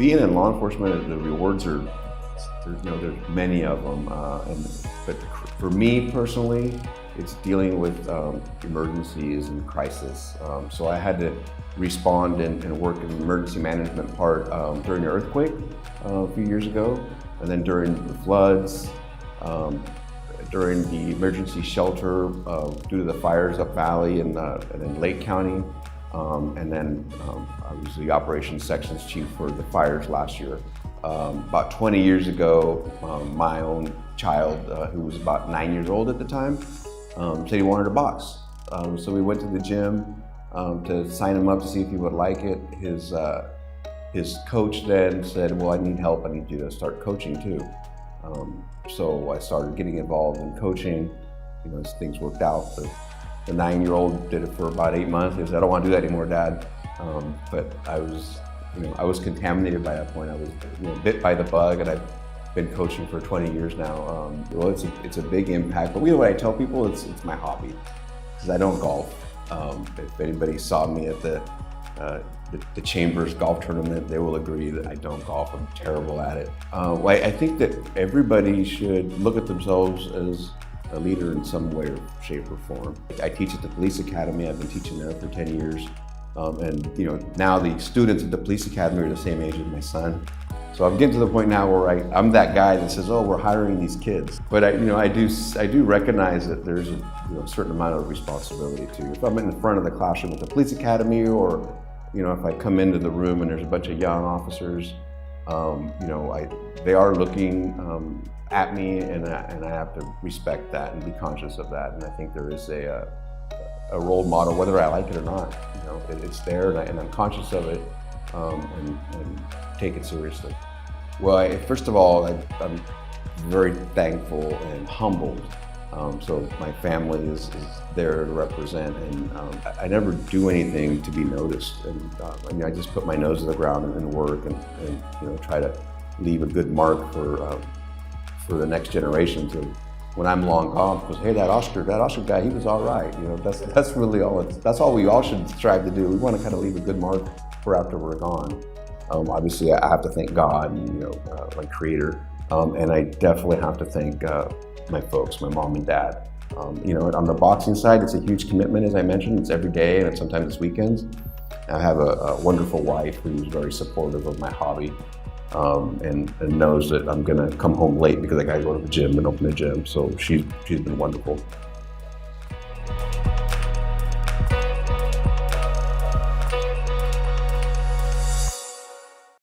being in law enforcement, the rewards are, there's many of them. But for me personally, it's dealing with emergencies and crisis. So I had to respond and work in the emergency management part during the earthquake a few years ago, and then during the floods, during the emergency shelter due to the fires up valley and in Lake County. And then I was the operations sections chief for the fires last year. About 20 years ago, my own child, who was about 9 years old at the time, said he wanted a box. So we went to the gym to sign him up to see if he would like it. His coach then said, well, I need help. I need you to start coaching too. So I started getting involved in coaching. As things worked out. The 9-year-old did it for about 8 months. He said, I don't want to do that anymore, Dad. But I was contaminated by that point. I was bit by the bug, and I've been coaching for 20 years now. Well, it's a big impact. But what I tell people, it's my hobby, because I don't golf. If anybody saw me at the Chambers golf tournament, they will agree that I don't golf. I'm terrible at it. I think that everybody should look at themselves as a leader in some way or shape or form. I teach at the police academy. I've been teaching there for 10 years. And now the students at the police academy are the same age as my son. So I'm getting to the point now where I'm that guy that says, oh, we're hiring these kids. But I do recognize that there's a certain amount of responsibility too. If I'm in the front of the classroom at the police academy, or if I come into the room and there's a bunch of young officers, they are looking at me, and I have to respect that and be conscious of that. And I think there is a role model, whether I like it or not. It's there, and I'm conscious of it, and take it seriously. Well, first of all, I'm very thankful and humbled. So my family is there to represent, and I never do anything to be noticed. And I just put my nose to the ground and work, and try to leave a good mark for the next generation. To when I'm long gone, because hey, that Oscar guy, he was all right. That's really all. That's all we all should strive to do. We want to kind of leave a good mark for after we're gone. Obviously, I have to thank God, my Creator, and I definitely have to thank my folks, my mom and dad. On the boxing side, it's a huge commitment, as I mentioned. It's every day, and sometimes it's weekends. I have a wonderful wife who's very supportive of my hobby, and knows that I'm gonna come home late because I gotta go to the gym and open the gym. So she's been wonderful.